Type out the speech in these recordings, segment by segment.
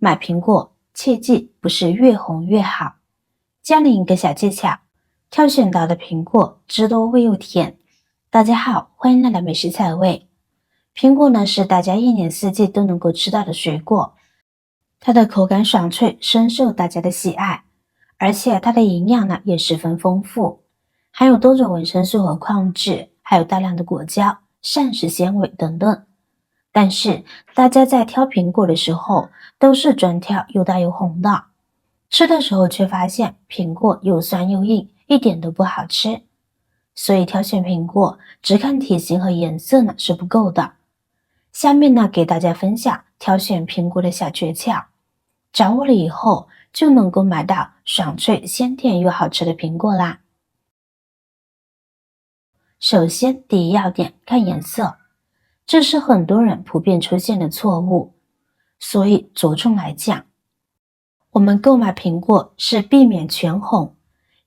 买苹果切记不是越红越好。教你一个小技巧，挑选到的苹果汁多味又甜。大家好，欢迎来到美食彩味。苹果呢是大家一年四季都能够吃到的水果，它的口感爽脆，深受大家的喜爱，而且它的营养呢也十分丰富，含有多种维生素和矿物质，还有大量的果胶、膳食纤维等等。但是大家在挑苹果的时候都是专挑又大又红的，吃的时候却发现苹果又酸又硬，一点都不好吃。所以挑选苹果只看体型和颜色呢是不够的。下面呢给大家分享挑选苹果的小诀窍，掌握了以后就能够买到爽脆鲜甜又好吃的苹果啦。首先第一要点，看颜色，这是很多人普遍出现的错误，所以着重来讲，我们购买苹果是避免全红，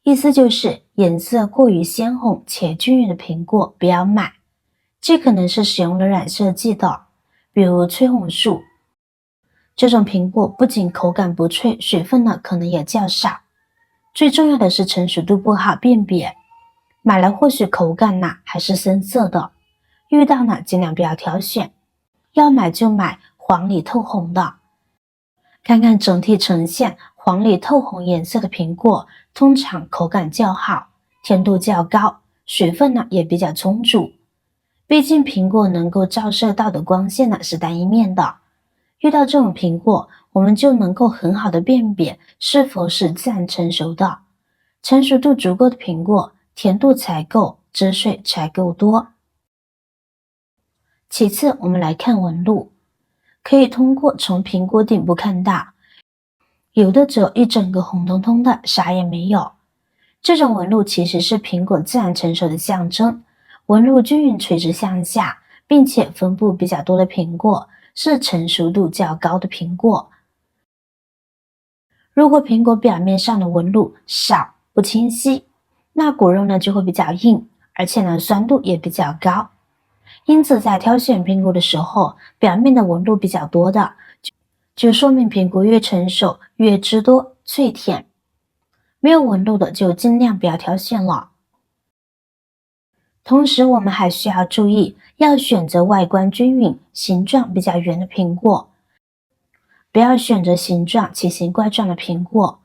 意思就是颜色过于鲜红且均匀的苹果不要买，这可能是使用了染色剂的，比如催红素。这种苹果不仅口感不脆，水分呢可能也较少，最重要的是成熟度不好辨别，买来或许口感呢还是深色的，遇到呢尽量不要挑选，要买就买黄里透红的。看看整体呈现黄里透红颜色的苹果，通常口感较好，甜度较高，水分呢也比较充足。毕竟苹果能够照射到的光线呢是单一面的，遇到这种苹果，我们就能够很好的辨别是否是自然成熟的。成熟度足够的苹果，甜度才够，汁水才够多。其次，我们来看纹路，可以通过从苹果顶部看到，有的只有一整个红彤彤的，啥也没有。这种纹路其实是苹果自然成熟的象征，纹路均匀垂直向下，并且分布比较多的苹果，是成熟度较高的苹果。如果苹果表面上的纹路少不清晰，那果肉呢就会比较硬，而且呢酸度也比较高。因此在挑选苹果的时候，表面的纹路比较多的，就说明苹果越成熟越汁多脆甜，没有纹路的就尽量不要挑选了。同时我们还需要注意，要选择外观均匀、形状比较圆的苹果，不要选择形状奇形怪状的苹果，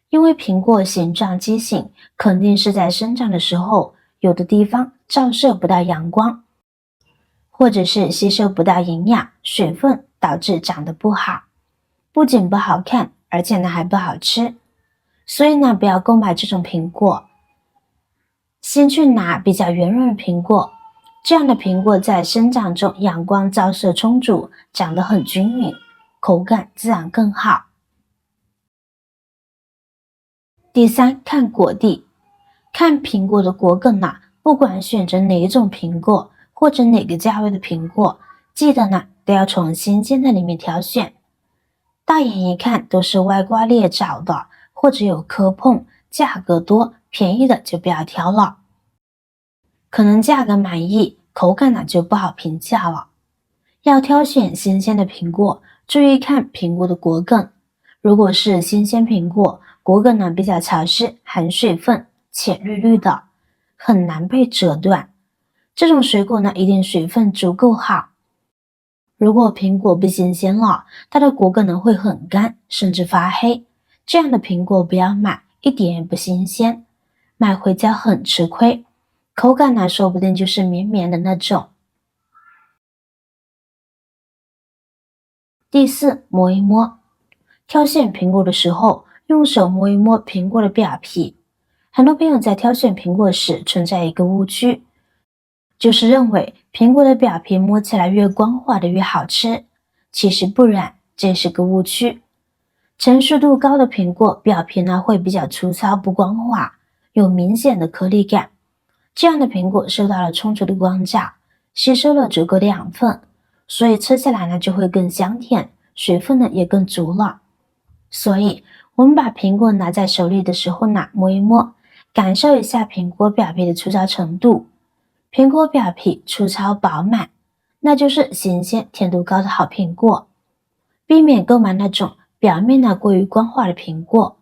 因为苹果形状畸形，肯定是在生长的时候有的地方照射不到阳光，或者是吸收不到营养、水分，导致长得不好，不仅不好看，而且呢还不好吃。所以呢不要购买这种苹果，先去拿比较圆润的苹果，这样的苹果在生长中阳光照射充足，长得很均匀，口感自然更好。第三，看果蒂，看苹果的果梗呢，不管选择哪一种苹果或者哪个价位的苹果，记得呢都要从新鲜的里面挑选，大眼一看都是歪瓜裂枣的，或者有磕碰，价格多，便宜的就不要挑了，可能价格满意，口感呢就不好评价了。要挑选新鲜的苹果，注意看苹果的果梗，如果是新鲜苹果，果梗呢比较潮湿，含水分，浅绿绿的，很难被折断，这种水果呢一定水分足够好。如果苹果不新鲜了，它的果梗呢会很干，甚至发黑，这样的苹果不要买，一点也不新鲜，买回家很吃亏，口感呢说不定就是绵绵的那种。第四，摸一摸，挑选苹果的时候，用手摸一摸苹果的表皮。很多朋友在挑选苹果时存在一个误区，就是认为苹果的表皮摸起来越光滑的越好吃，其实不然，这是个误区。成熟度高的苹果表皮呢会比较粗糙不光滑，有明显的颗粒感，这样的苹果受到了充足的光照，吸收了足够的养分，所以吃起来呢就会更香甜，水分呢也更足了。所以我们把苹果拿在手里的时候呢，摸一摸，感受一下苹果表皮的粗糙程度。苹果表皮粗糙饱满，那就是新鲜甜度高的好苹果。避免购买那种表面过于光滑的苹果。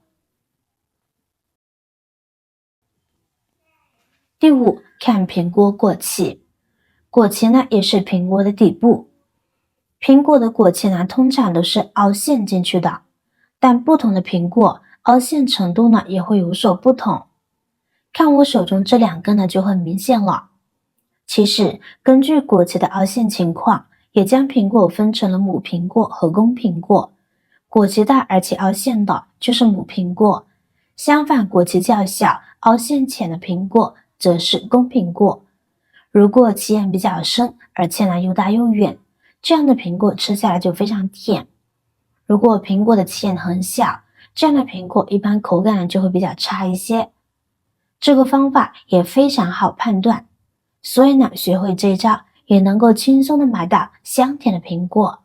第五，看苹果果期。果期也是苹果的底部。苹果的果期通常都是凹陷进去的，但不同的苹果凹陷程度也会有所不同。看我手中这两个就很明显了。其实根据果期的凹陷情况，也将苹果分成了母苹果和公苹果。果期大而且凹陷的就是母苹果，相反果期较小、凹陷浅的苹果则是公苹果。如果起眼比较深，而且又大又圆，这样的苹果吃下来就非常甜。如果苹果的起眼很小，这样的苹果一般口感就会比较差一些。这个方法也非常好判断，所以学会这一招也能够轻松的买到香甜的苹果。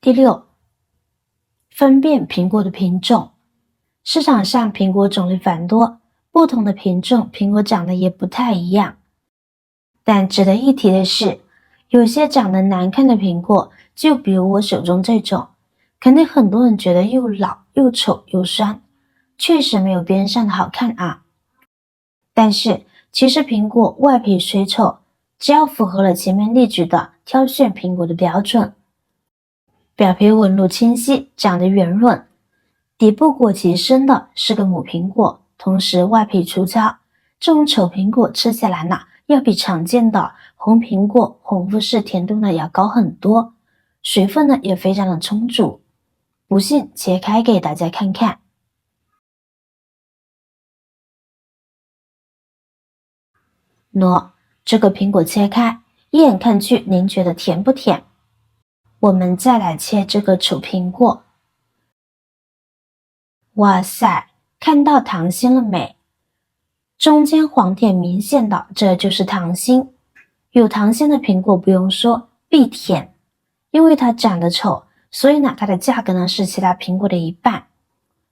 第六，分辨苹果的品种。市场上苹果种类繁多，不同的品种苹果长得也不太一样。但值得一提的是，有些长得难看的苹果，就比如我手中这种，肯定很多人觉得又老又丑又酸，确实没有边上的好看啊。但是其实苹果外皮虽丑，只要符合了前面例举的挑选苹果的标准，表皮纹路清晰，长得圆润，底部果期深的是个母苹果，同时外皮粗糙，这种丑苹果吃起来要比常见的红苹果红富士甜度要高很多，水分也非常的充足。不信切开给大家看看。这个苹果切开，一眼看去您觉得甜不甜？我们再来切这个丑苹果。哇塞，看到糖心了没？中间黄点明显的，这就是糖心。有糖心的苹果不用说，必甜。因为它长得丑，所以它的价格是其他苹果的一半。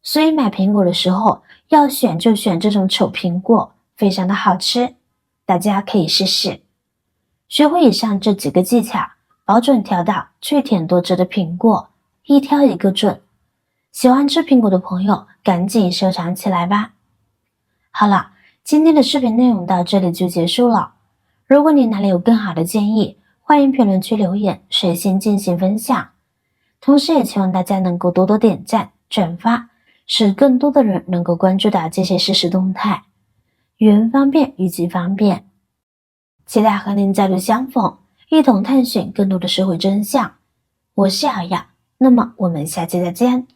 所以买苹果的时候，要选就选这种丑苹果，非常的好吃。大家可以试试。学会以上这几个技巧，保准挑到最甜多汁的苹果，一挑一个准。喜欢吃苹果的朋友，赶紧收藏起来吧。好了，今天的视频内容到这里就结束了。如果你哪里有更好的建议，欢迎评论区留言，随心进行分享。同时也希望大家能够多多点赞、转发，使更多的人能够关注到这些实时动态。语言方便，语句方便。期待和您再度相逢，一同探寻更多的社会真相。我是瑶瑶，那么我们下期再见。